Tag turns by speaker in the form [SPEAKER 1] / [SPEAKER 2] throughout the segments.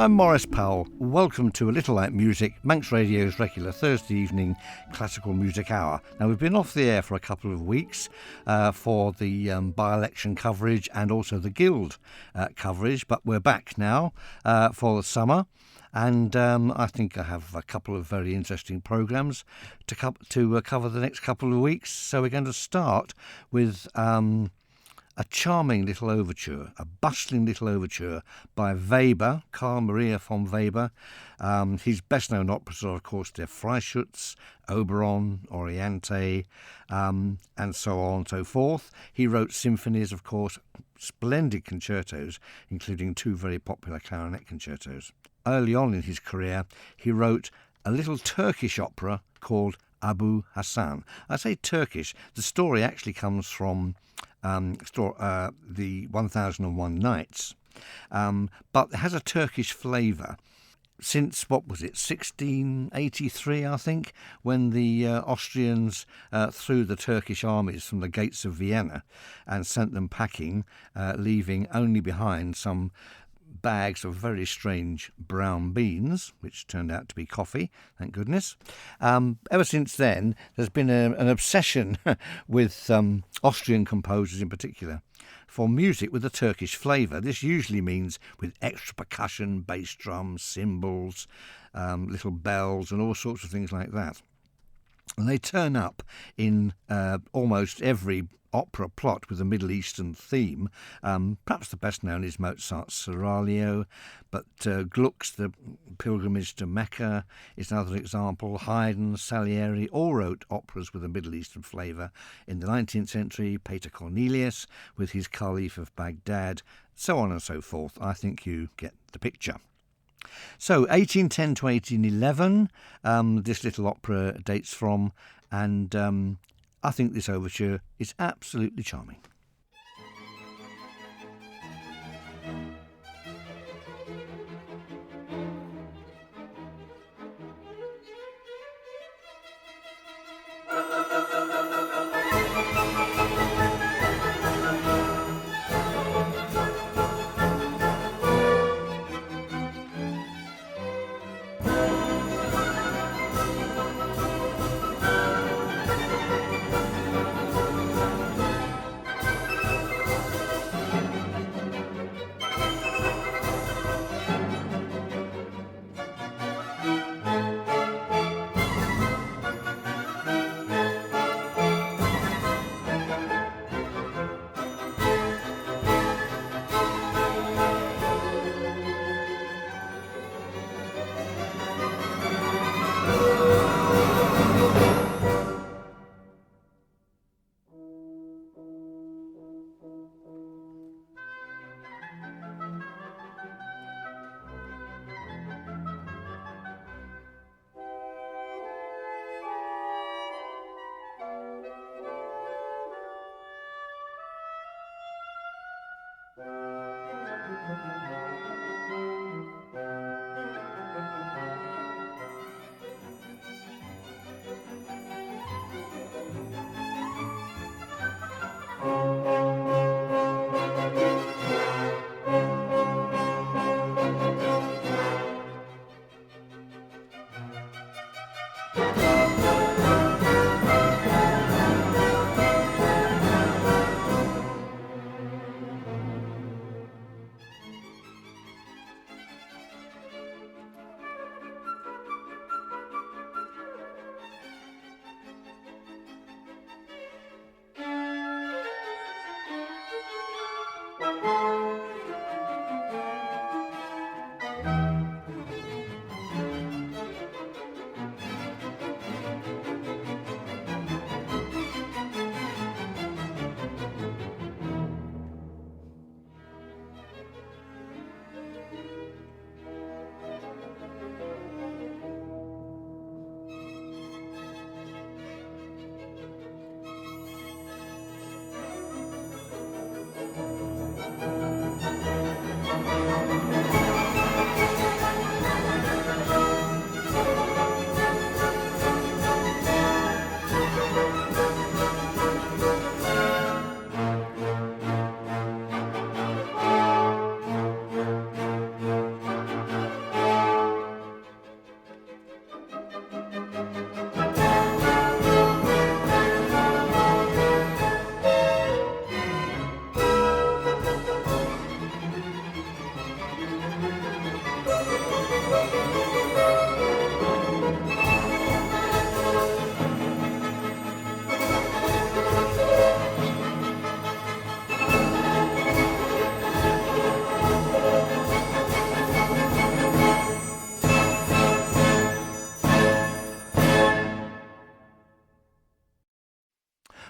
[SPEAKER 1] I'm Maurice Powell. Welcome to A Little Like Music, Manx Radio's regular Thursday evening classical music hour. Now, we've been off the air for a couple of weeks for the by-election coverage and also the Guild coverage, but we're back now for the summer. And I think I have a couple of very interesting programmes to cover the next couple of weeks. So we're going to start with a charming little overture, a bustling little overture by Weber, Carl Maria von Weber. His best-known operas are, of course, Der Freischütz, Oberon, Oriente, and so on and so forth. He wrote symphonies, of course, splendid concertos, including two very popular clarinet concertos. Early on in his career, he wrote a little Turkish opera called Abu Hassan. I say Turkish. The story actually comes from the 1001 Nights, but it has a Turkish flavour. Since, 1683, I think, when the Austrians threw the Turkish armies from the gates of Vienna and sent them packing, leaving only behind some bags of very strange brown beans, which turned out to be coffee, thank goodness. Ever since then, there's been an obsession with Austrian composers in particular for music with a Turkish flavour. This usually means with extra percussion, bass drums, cymbals, little bells and all sorts of things like that. And they turn up in almost every opera plot with a Middle Eastern theme. Perhaps the best known is Mozart's Seraglio, but Gluck's The Pilgrimage to Mecca is another example. Haydn, Salieri all wrote operas with a Middle Eastern flavour. In the 19th century, Peter Cornelius with his Caliph of Baghdad, so on and so forth. I think you get the picture. So 1810 to 1811, this little opera dates from, and I think this overture is absolutely charming.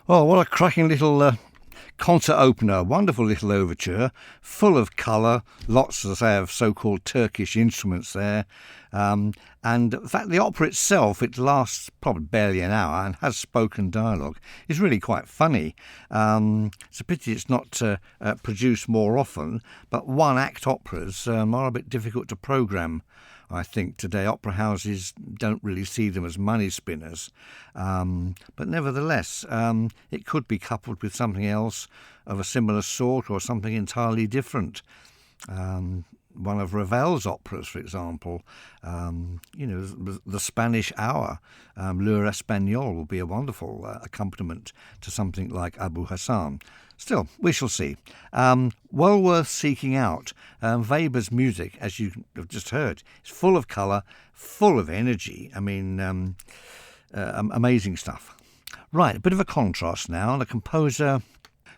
[SPEAKER 1] Oh, what a cracking little concert opener. Wonderful little overture, full of colour, lots, as I say, of so-called Turkish instruments there. And in fact, the opera itself, it lasts probably barely an hour and has spoken dialogue. It's really quite funny. It's a pity it's not produced more often, but one-act operas are a bit difficult to programme. I think today opera houses don't really see them as money spinners, but nevertheless it could be coupled with something else of a similar sort or something entirely different. One of Ravel's operas, for example, the Spanish Hour, L'Heure Espagnole, will be a wonderful accompaniment to something like Abu Hassan. Still, we shall see. Well worth seeking out. Weber's music, as you have just heard, is full of colour, full of energy. I mean, amazing stuff. Right, a bit of a contrast now, and a composer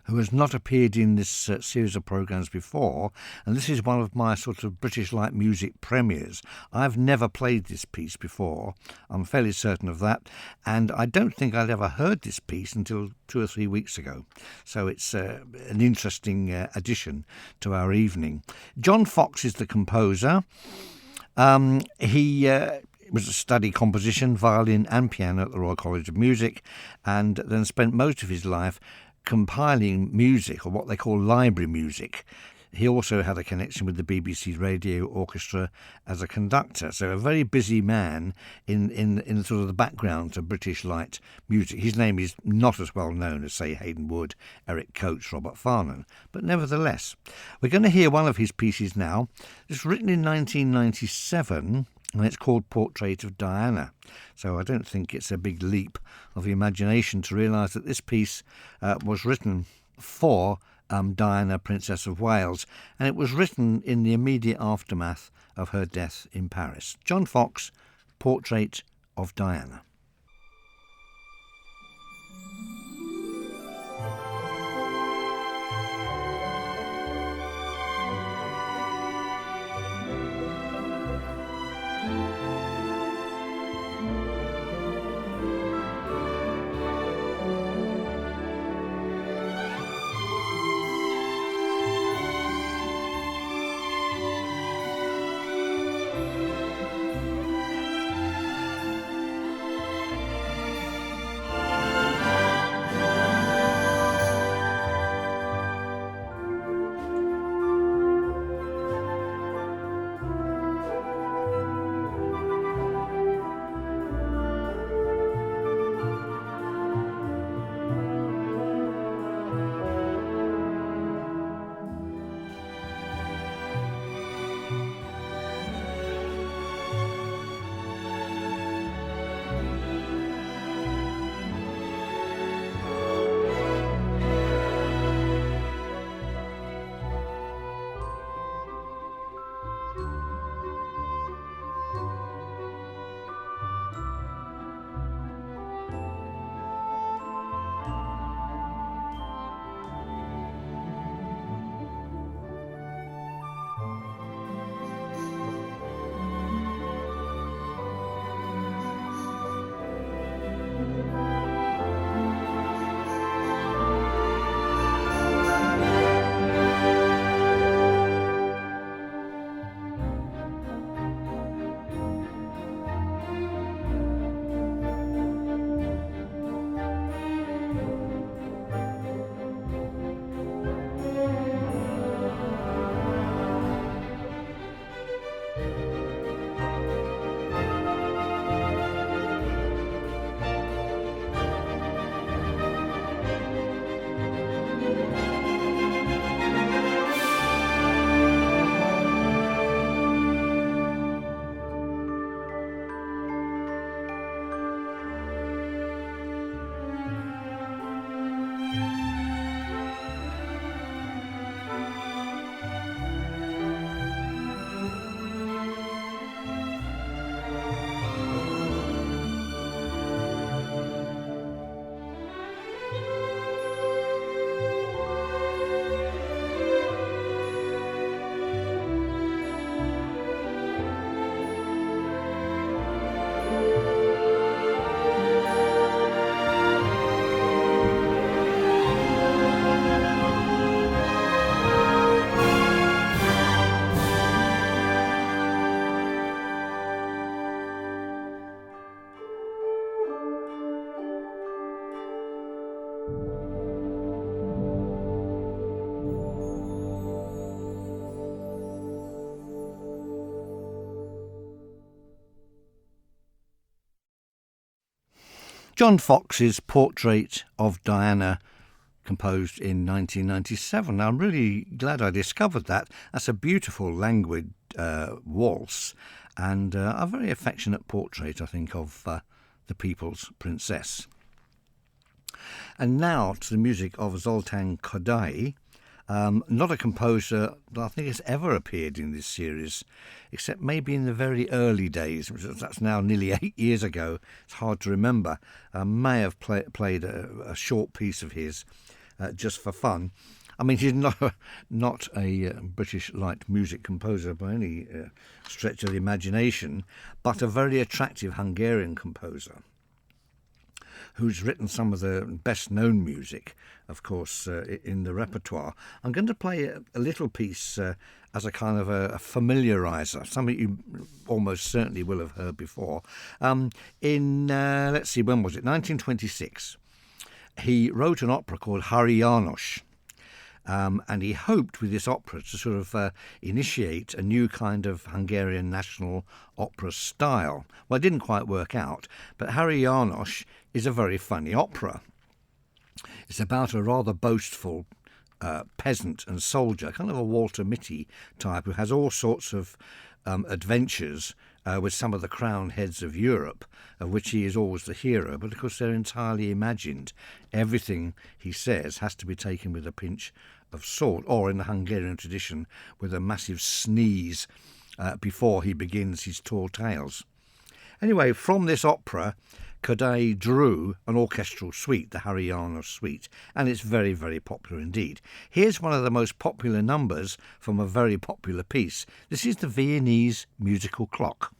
[SPEAKER 1] who has not appeared in this series of programmes before, and this is one of my sort of British light music premieres. I've never played this piece before, I'm fairly certain of that, and I don't think I'd ever heard this piece until 2 or 3 weeks ago. So it's an interesting addition to our evening. John Fox is the composer. He was to study composition, violin and piano at the Royal College of Music, and then spent most of his life compiling music, or what they call library music. He also had a connection with the BBC Radio Orchestra as a conductor, so a very busy man in sort of the background to British light music. His name is not as well known as, say, Hayden Wood, Eric Coates, Robert Farnon, but nevertheless. We're going to hear one of his pieces now. It's written in 1997, and it's called Portrait of Diana. So I don't think it's a big leap of the imagination to realise that this piece was written for Diana, Princess of Wales, and it was written in the immediate aftermath of her death in Paris. John Fox, Portrait of Diana. John Fox's Portrait of Diana, composed in 1997. I'm really glad I discovered that. That's a beautiful, languid waltz and a very affectionate portrait, I think, of the people's princess. And now to the music of Zoltan Kodaly, not a composer that I think has ever appeared in this series, except maybe in the very early days, which that's now nearly 8 years ago. It's hard to remember. May have played a short piece of his just for fun. I mean, he's not a British light music composer by any stretch of the imagination, but a very attractive Hungarian composer who's written some of the best-known music, of course, in the repertoire. I'm going to play a little piece as a kind of a familiariser, something you almost certainly will have heard before. Let's see, when was it? 1926. He wrote an opera called Hari János, and he hoped with this opera to sort of initiate a new kind of Hungarian national opera style. Well, it didn't quite work out, but Hari János is a very funny opera. It's about a rather boastful peasant and soldier, kind of a Walter Mitty type, who has all sorts of adventures with some of the crowned heads of Europe, of which he is always the hero, but of course they're entirely imagined. Everything he says has to be taken with a pinch of salt, or in the Hungarian tradition, with a massive sneeze before he begins his tall tales. Anyway, from this opera, Kodaly drew an orchestral suite, the Hari János suite, and it's very, very popular indeed. Here's one of the most popular numbers from a very popular piece. This is the Viennese musical clock.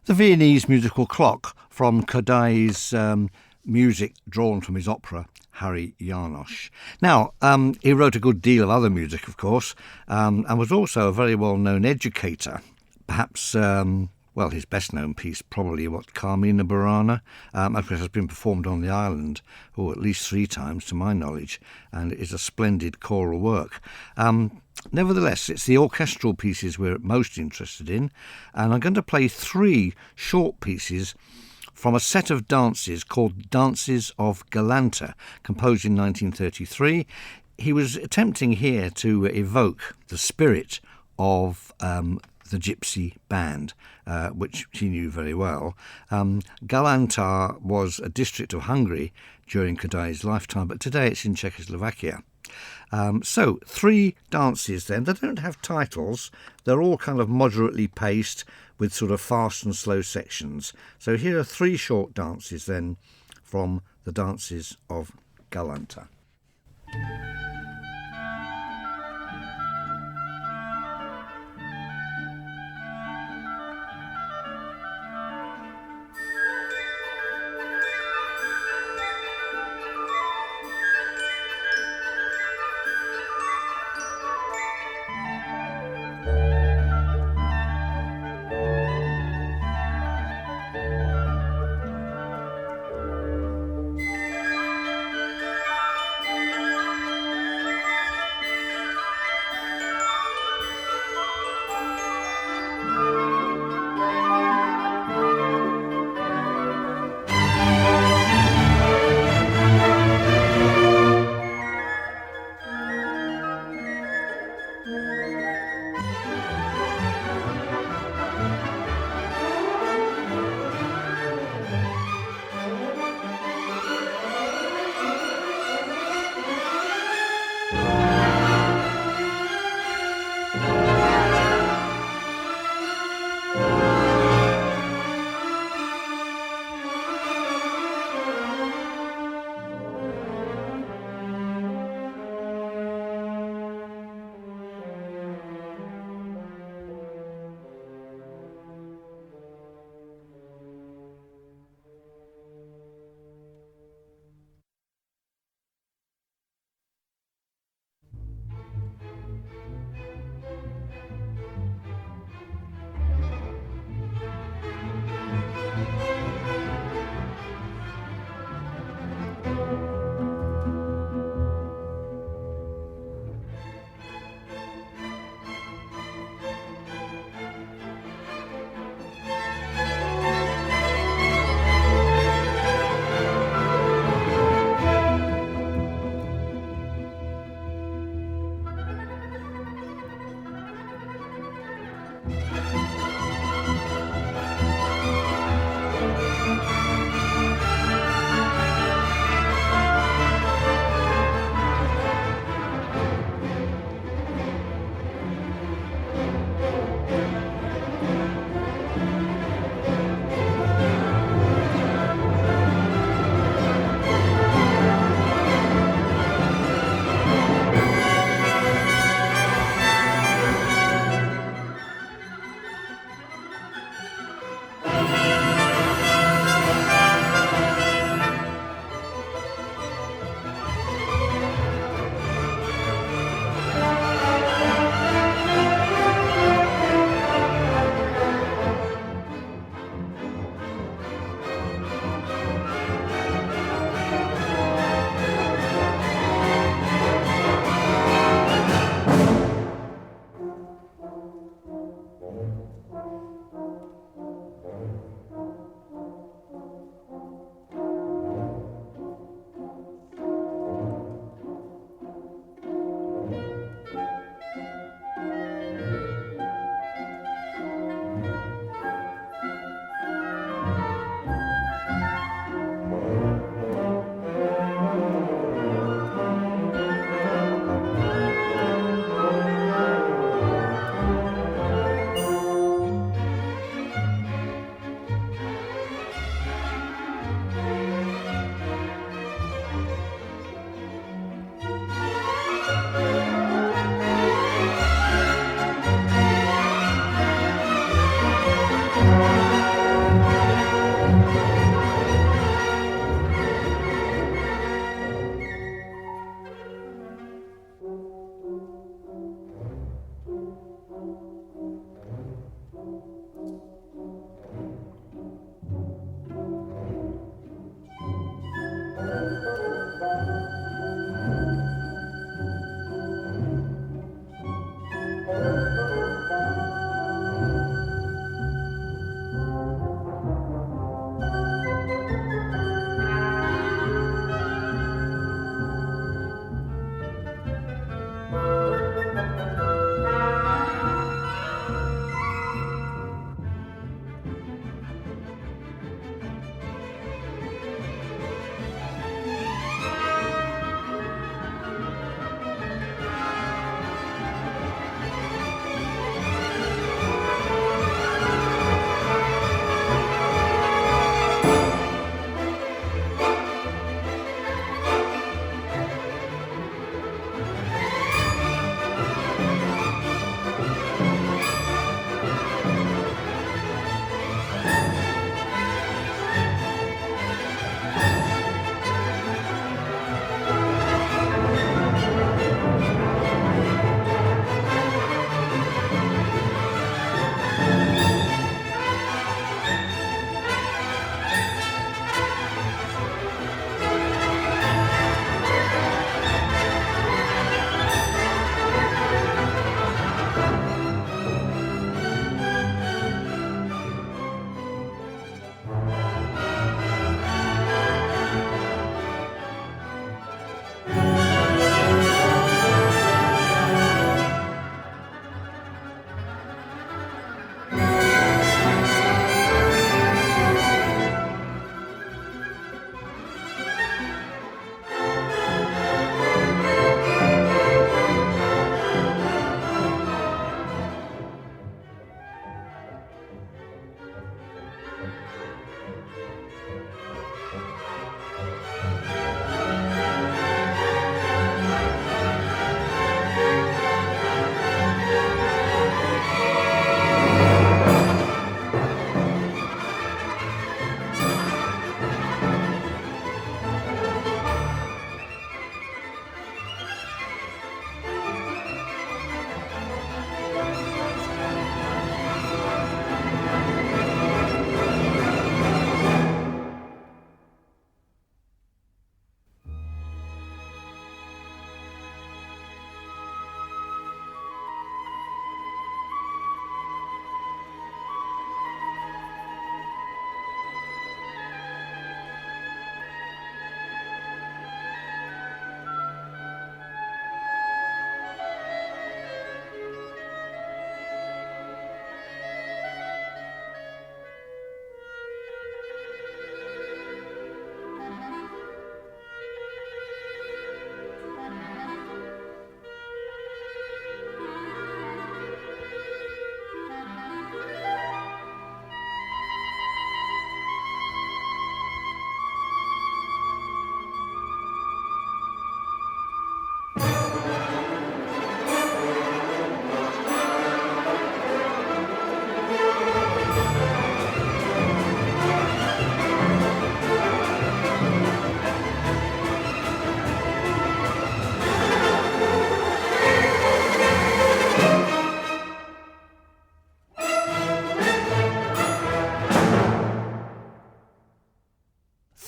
[SPEAKER 1] The Viennese musical clock from Kodaly's music drawn from his opera, Hari János. Now, he wrote a good deal of other music, of course, and was also a very well-known educator. Perhaps, his best-known piece, probably what Carmina Burana, of course, has been performed on the island, at least 3 times to my knowledge, and is a splendid choral work. Nevertheless, it's the orchestral pieces we're most interested in, and I'm going to play 3 short pieces from a set of dances called Dances of Galanta, composed in 1933. He was attempting here to evoke the spirit of the gypsy band, which he knew very well. Galanta was a district of Hungary during Kodaly's lifetime, but today it's in Czechoslovakia. So 3 dances then. They don't have titles. They're all kind of moderately paced with sort of fast and slow sections. So here are 3 short dances then from the dances of Galanta.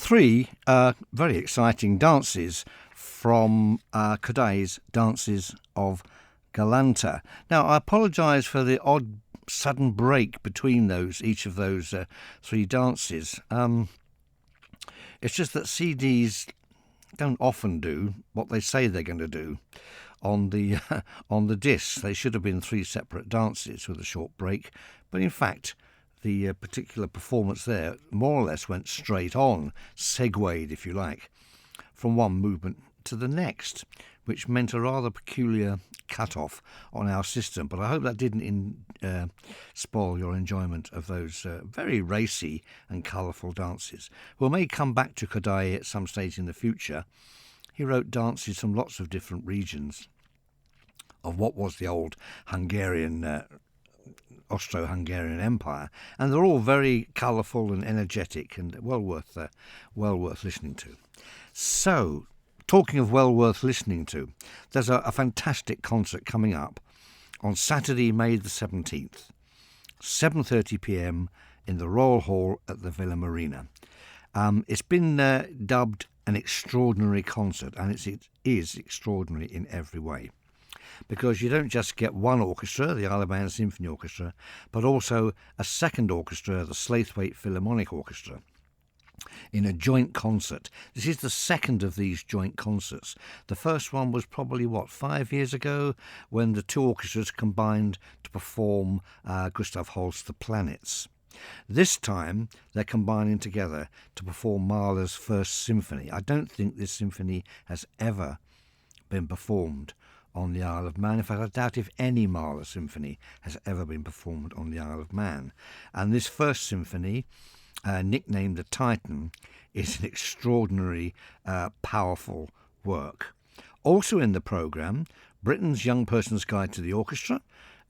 [SPEAKER 1] three very exciting dances from Cadet's Dances of Galanta. Now, I apologise for the odd sudden break between each of those three dances. It's just that CDs don't often do what they say they're going to do on the disc. They should have been three separate dances with a short break, but in fact the particular performance there more or less went straight on, segued if you like, from one movement to the next, which meant a rather peculiar cut-off on our system. But I hope that didn't spoil your enjoyment of those very racy and colourful dances. We may come back to Cadet at some stage in the future. He wrote dances from lots of different regions of what was the old Hungarian, Austro-Hungarian Empire, and they're all very colourful and energetic and well worth listening to. So, talking of well worth listening to, there's a fantastic concert coming up on Saturday, May the 17th, 7:30 p.m. in the Royal Hall at the Villa Marina. It's been dubbed an extraordinary concert, and it is extraordinary in every way, because you don't just get one orchestra, the Isle of Man Symphony Orchestra, but also a second orchestra, the Slaithwaite Philharmonic Orchestra, in a joint concert. This is the second of these joint concerts. The first one was probably, 5 years ago, when the two orchestras combined to perform Gustav Holst's The Planets. This time they're combining together to perform Mahler's First Symphony. I don't think this symphony has ever been performed on the Isle of Man. In fact, I doubt if any Mahler symphony has ever been performed on the Isle of Man. And this First Symphony, nicknamed the Titan, is an extraordinary, powerful work. Also in the programme, Britain's Young Person's Guide to the Orchestra,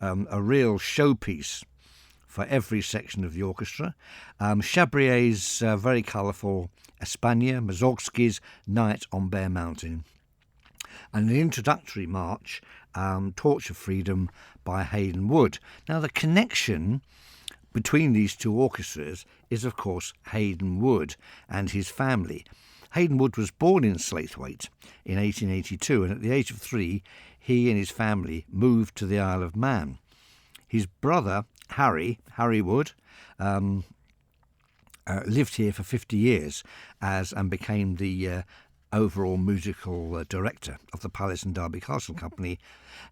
[SPEAKER 1] a real showpiece for every section of the orchestra, Chabrier's very colourful España, Mussorgsky's Night on Bear Mountain, and an introductory march, Torch of Freedom by Hayden Wood. Now, the connection between these two orchestras is, of course, Hayden Wood and his family. Hayden Wood was born in Slaithwaite in 1882, and at the age of 3, he and his family moved to the Isle of Man. His brother, Harry Wood, lived here for 50 years and became the overall musical director of the Palace and Derby Castle Company.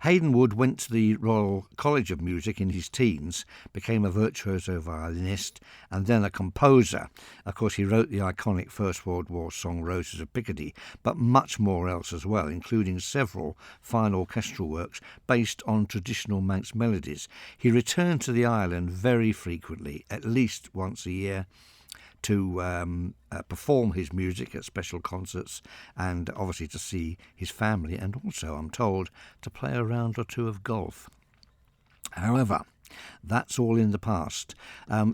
[SPEAKER 1] Hayden Wood went to the Royal College of Music in his teens, became a virtuoso violinist, and then a composer. Of course, he wrote the iconic First World War song Roses of Picardy, but much more else as well, including several fine orchestral works based on traditional Manx melodies. He returned to the island very frequently, at least once a year, to perform his music at special concerts, and obviously to see his family, and also, I'm told, to play a round or two of golf. However, that's all in the past.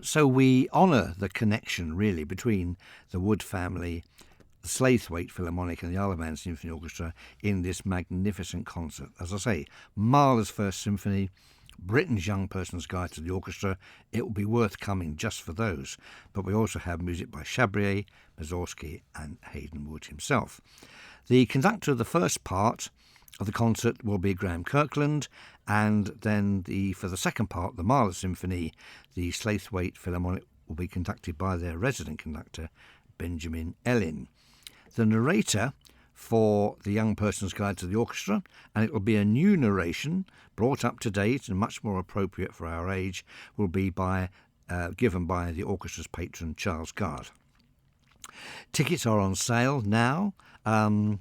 [SPEAKER 1] So we honour the connection, really, between the Wood family, the Slaithwaite Philharmonic and the Isle of Man Symphony Orchestra in this magnificent concert. As I say, Mahler's First Symphony, Britain's Young Person's Guide to the Orchestra. It will be worth coming just for those. But we also have music by Chabrier, Mussorgsky and Hayden Wood himself. The conductor of the first part of the concert will be Graham Kirkland, and then for the second part, the Mahler Symphony, the Slaithwaite Philharmonic will be conducted by their resident conductor, Benjamin Ellin. The narrator for the Young Person's Guide to the Orchestra, and it will be a new narration, brought up to date and much more appropriate for our age, will be given by the orchestra's patron, Charles Gard. Tickets are on sale now, and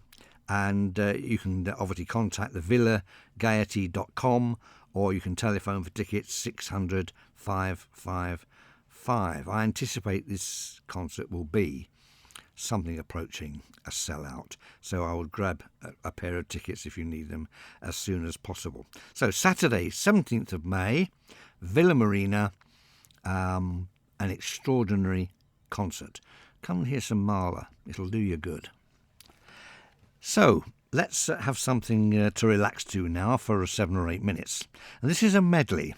[SPEAKER 1] you can obviously contact the villagaiety.com, or you can telephone for tickets 600 555. I anticipate this concert will be something approaching a sellout, so I would grab a pair of tickets if you need them as soon as possible. So Saturday, 17th of May, Villa Marina, an extraordinary concert. Come and hear some Mahler, it'll do you good. So let's have something to relax to now for 7 or 8 minutes, and this is a medley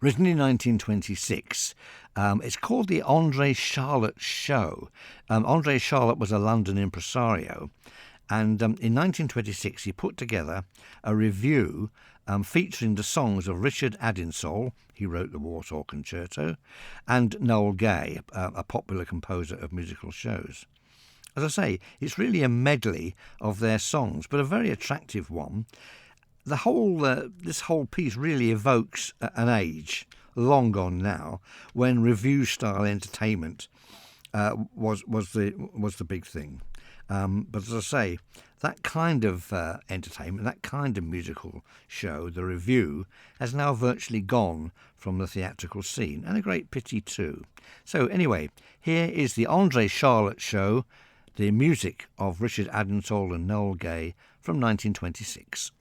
[SPEAKER 1] written in 1926. It's called the Andre Charlotte Show. Andre Charlotte was a London impresario, and in 1926 he put together a revue featuring the songs of Richard Adinsole, he wrote the Warsaw Concerto, and Noel Gay, a popular composer of musical shows. As I say, it's really a medley of their songs, but a very attractive one. This whole piece really evokes an age long gone now when revue-style entertainment was the big thing. But as I say, that kind of entertainment, that kind of musical show, the revue, has now virtually gone from the theatrical scene, and a great pity too. So anyway, here is the Andre Charlotte Show, the music of Richard Adinsole and Noel Gay from 1926.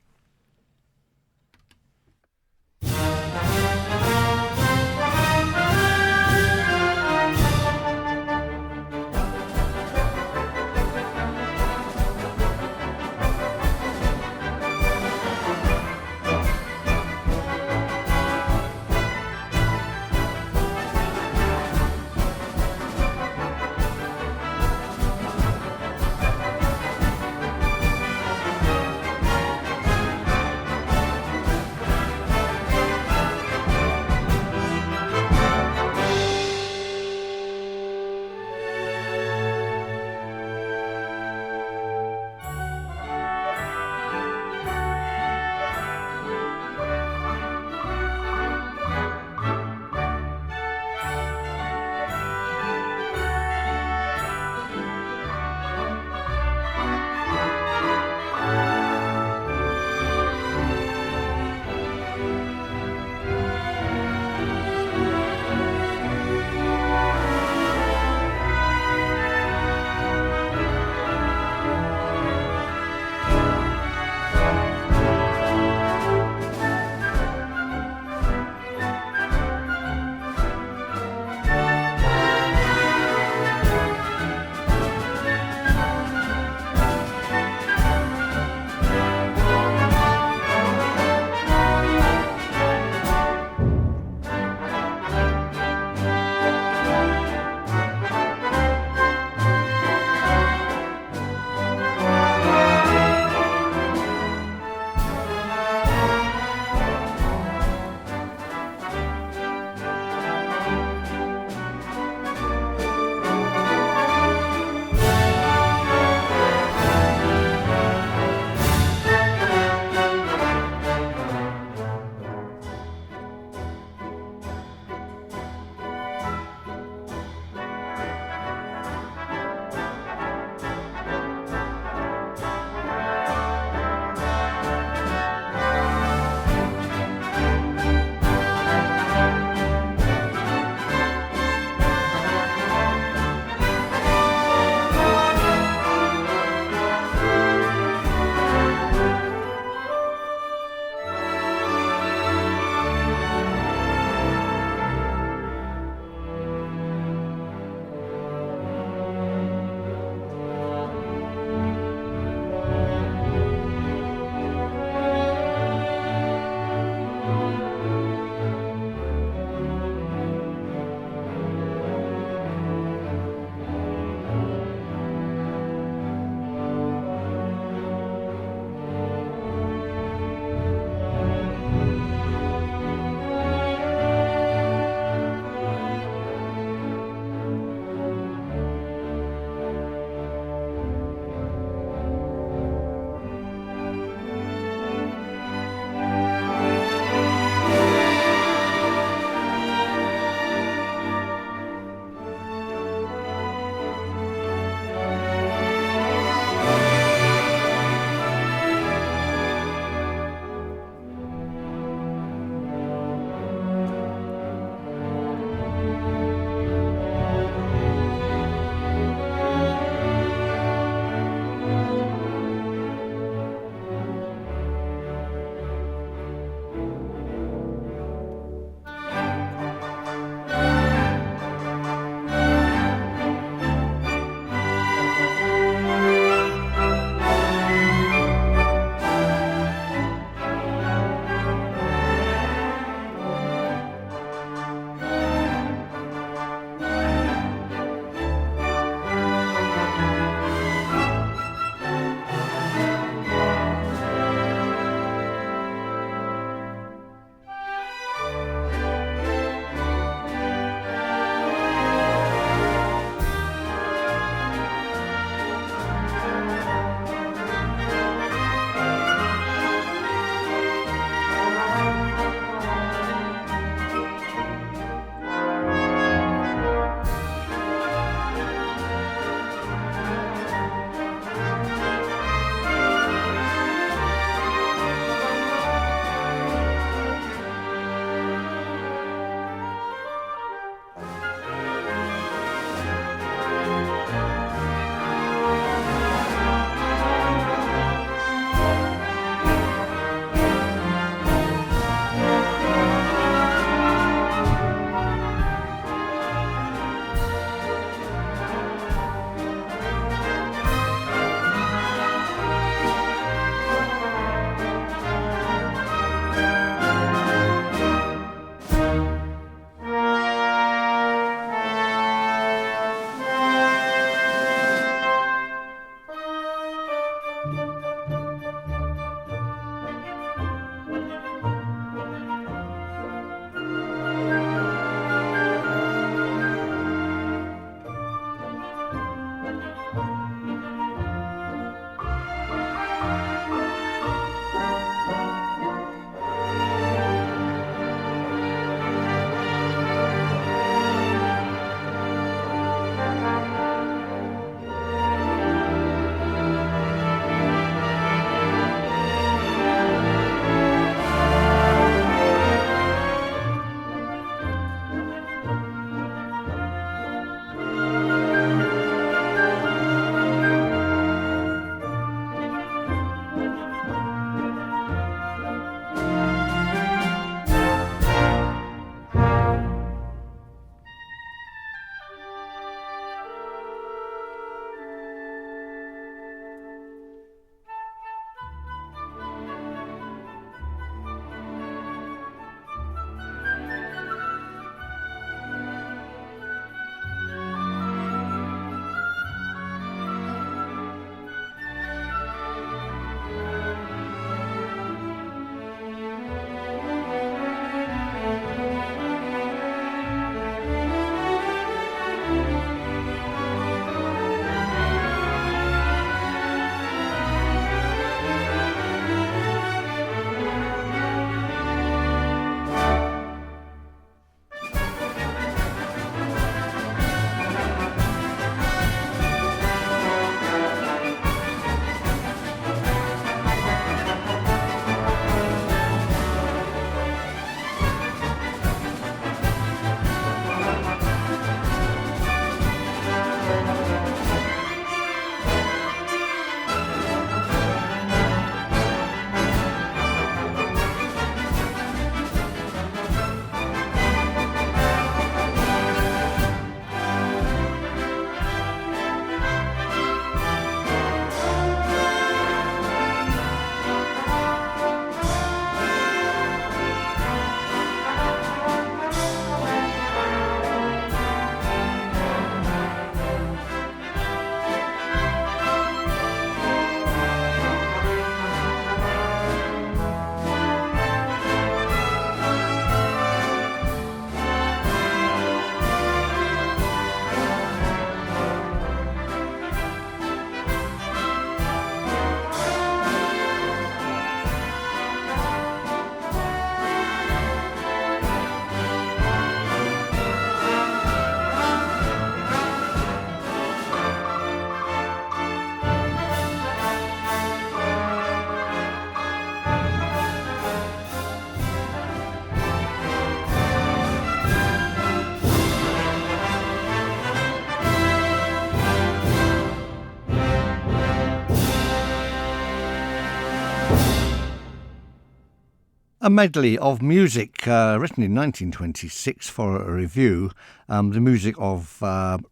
[SPEAKER 1] A medley of music written in 1926 for a review, the music of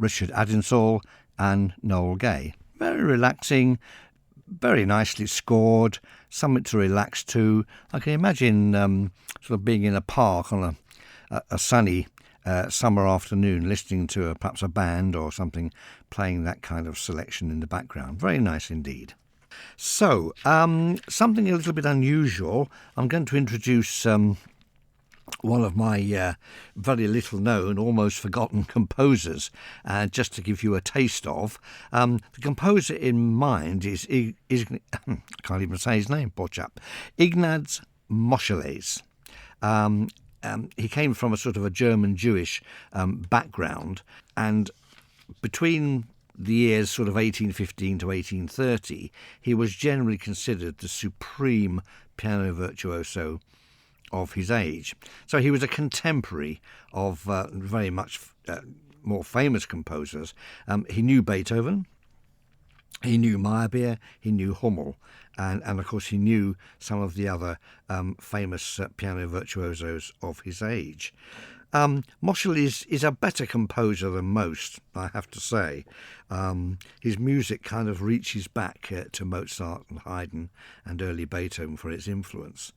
[SPEAKER 1] Richard Addinsall and Noel Gay. Very relaxing, very nicely scored, something to relax to. I can imagine sort of being in a park on a sunny summer afternoon, listening to perhaps a band or something playing that kind of selection in the background. Very nice indeed. So, something a little bit unusual. I'm going to introduce one of my very little known, almost forgotten composers, just to give you a taste of. The composer in mind is I can't even say his name, poor chap, Ignaz Moscheles. He came from a sort of a German Jewish background, and between the years sort of 1815 to 1830, he was generally considered the supreme piano virtuoso of his age. So he was a contemporary of very much more famous composers. He knew Beethoven, he knew Meyerbeer, he knew Hummel, and of course he knew some of the other famous piano virtuosos of his age. Moscheles is a better composer than most, I have to say. His music kind of reaches back to Mozart and Haydn and early Beethoven for its influence.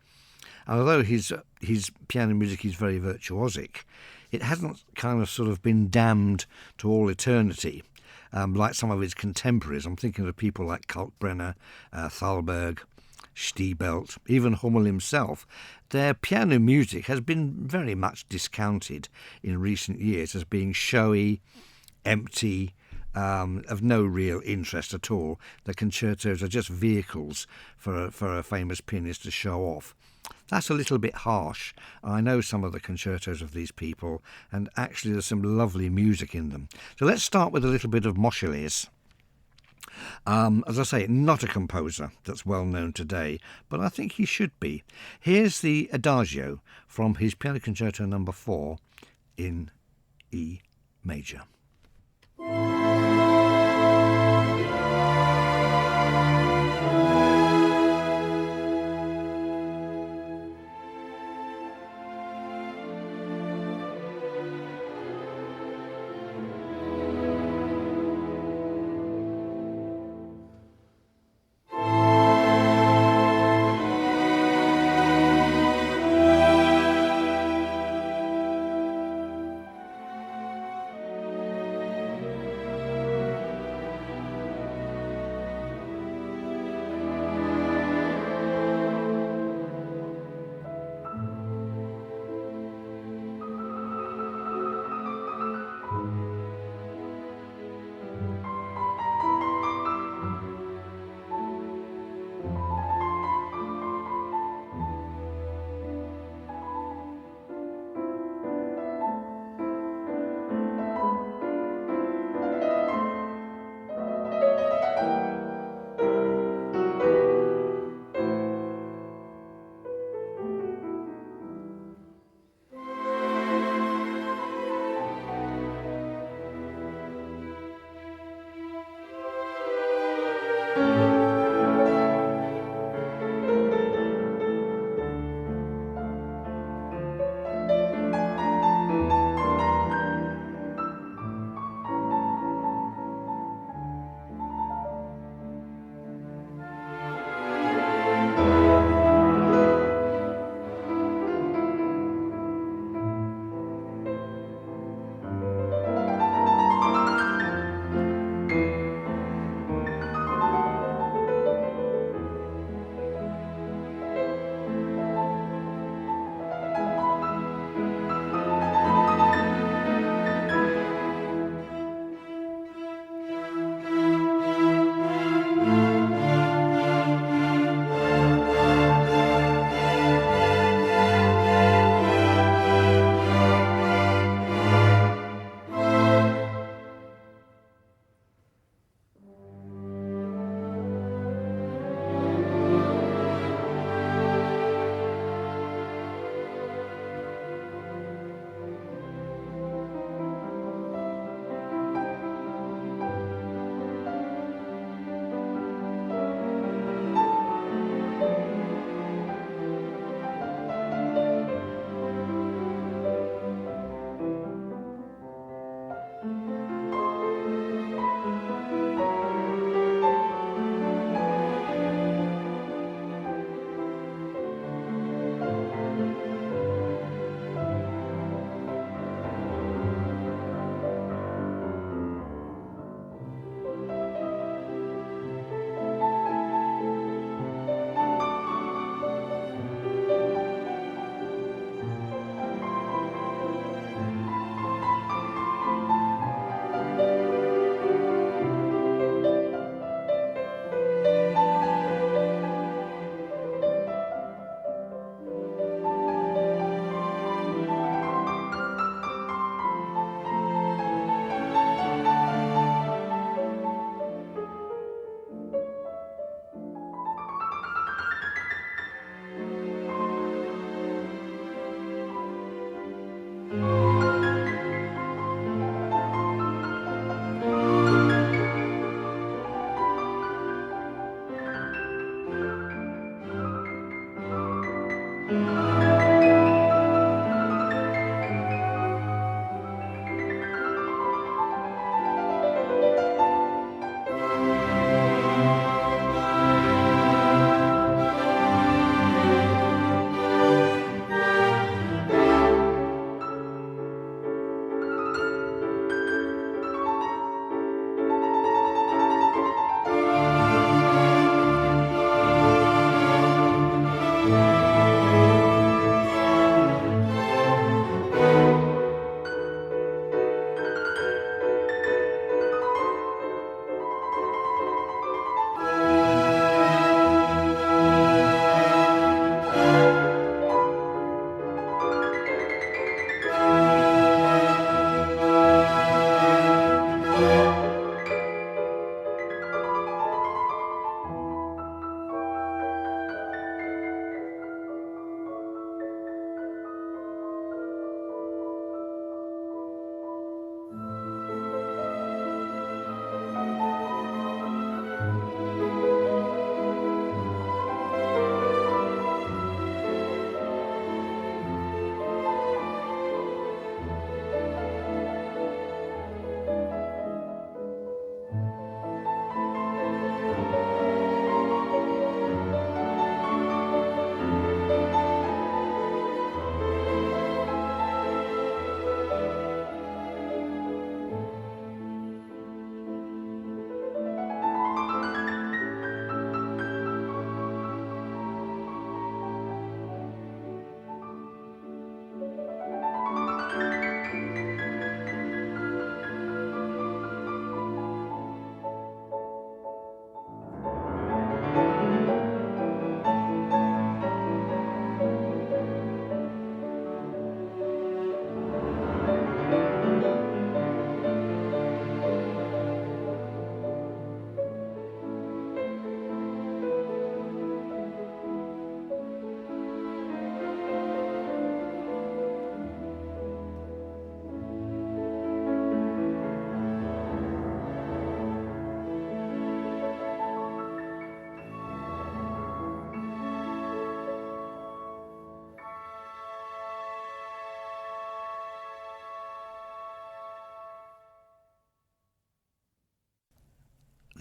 [SPEAKER 1] And although his piano music is very virtuosic, it hasn't kind of sort of been damned to all eternity. like some of his contemporaries. I'm thinking of people like Kalkbrenner, Thalberg, Stiebelt, even Hummel himself. Their piano music has been very much discounted in recent years as being showy, empty, of no real interest at all. The concertos are just vehicles for a famous pianist to show off. That's a little bit harsh. I know some of the concertos of these people, and actually there's some lovely music in them. So let's start with a little bit of Moscheles. As I say, not a composer that's well known today, but I think he should be. Here's the Adagio from his Piano Concerto No. 4 in E major.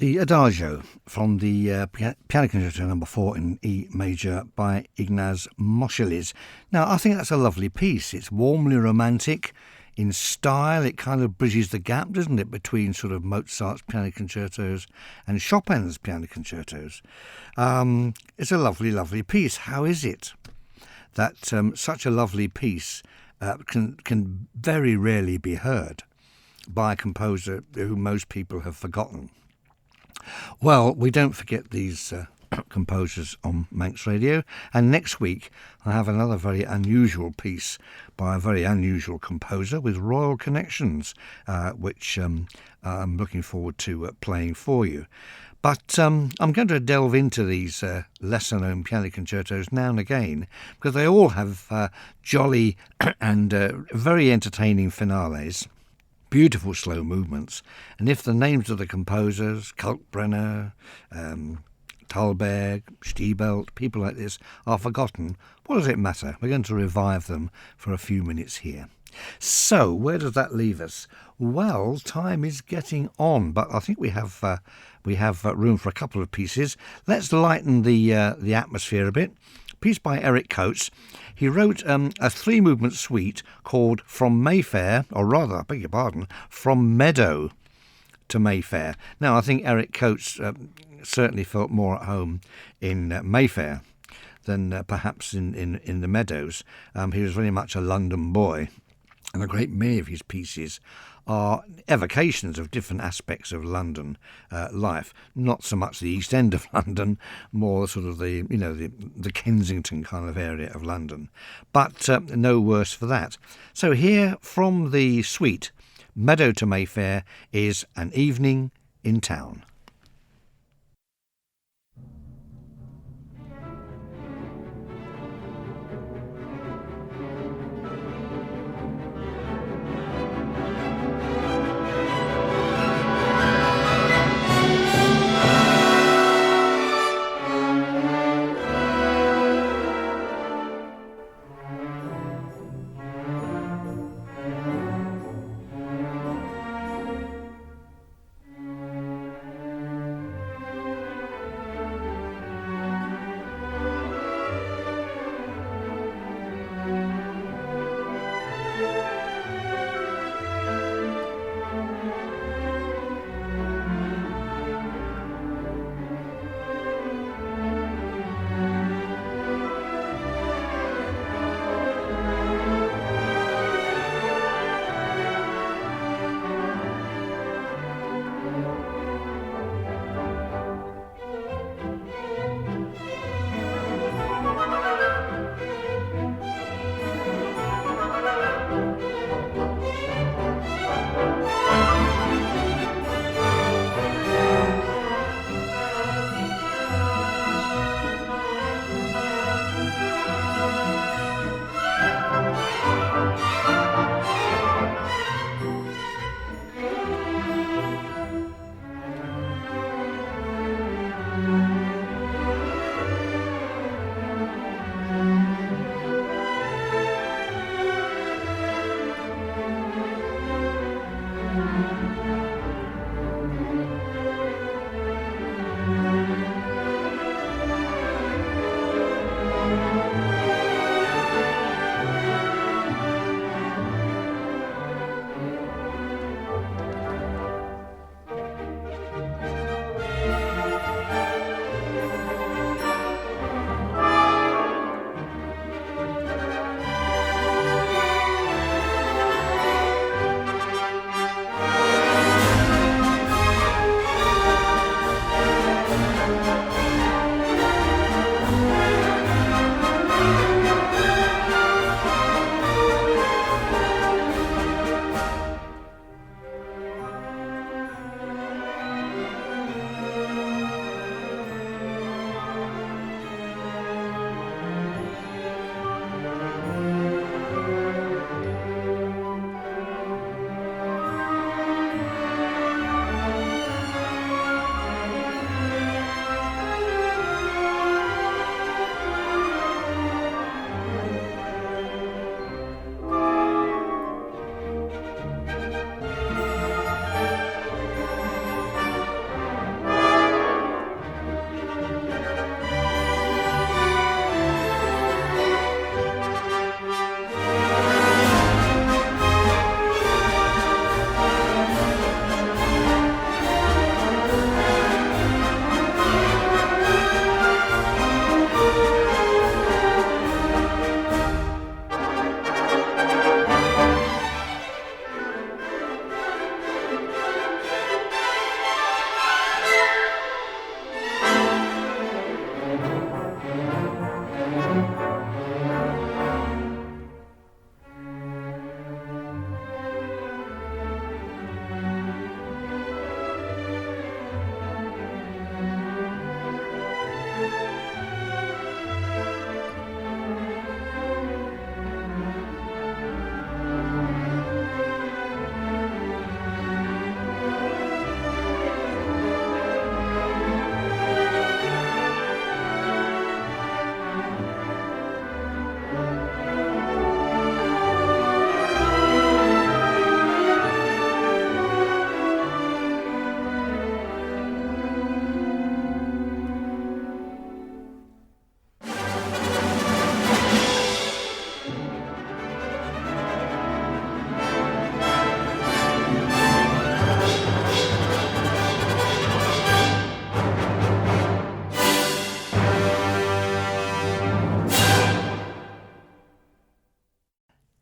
[SPEAKER 1] The Adagio from the Piano Concerto No. 4 in E major by Ignaz Moscheles. Now, I think that's a lovely piece. It's warmly romantic in style. It kind of bridges the gap, doesn't it, between sort of Mozart's piano concertos and Chopin's piano concertos. It's a lovely, lovely piece. How is it that such a lovely piece can very rarely be heard by a composer who most people have forgotten? Well, we don't forget these composers on Manx Radio, and next week I have another very unusual piece by a very unusual composer with royal connections, which I'm looking forward to playing for you. But I'm going to delve into these lesser-known piano concertos now and again, because they all have jolly and very entertaining finales. Beautiful slow movements, and if the names of the composers, Kalkbrenner, Thalberg, Stiebelt, people like this, are forgotten, what does it matter? We're going to revive them for a few minutes here. So, where does that leave us? Well, time is getting on, but I think we have room for a couple of pieces. Let's lighten the atmosphere a bit. Piece by Eric Coates. He wrote a three-movement suite called From Mayfair, or rather, I beg your pardon, From Meadow to Mayfair. Now, I think Eric Coates certainly felt more at home in Mayfair than perhaps in the Meadows. He was very much a London boy, and a great many of his pieces are evocations of different aspects of London life. Not so much the East End of London, more sort of the Kensington kind of area of London. But no worse for that. So here from the suite, Meadow to Mayfair, is An Evening in Town.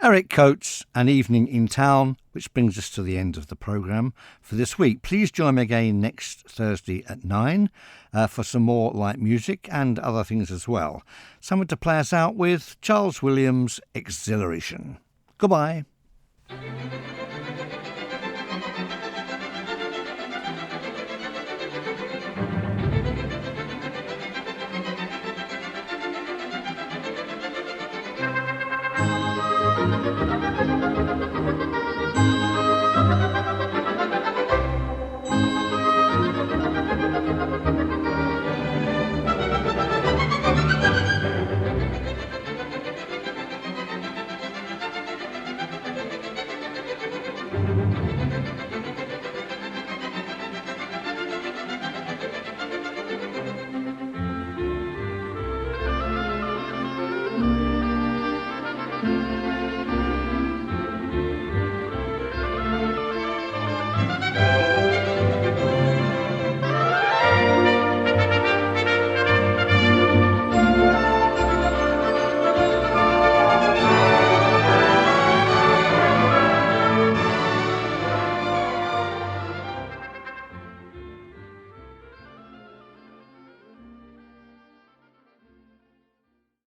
[SPEAKER 1] Eric Coates, An Evening in Town, which brings us to the end of the programme for this week. Please join me again next Thursday at 9 for some more light music and other things as well. Someone to play us out with, Charles Williams' Exhilaration. Goodbye.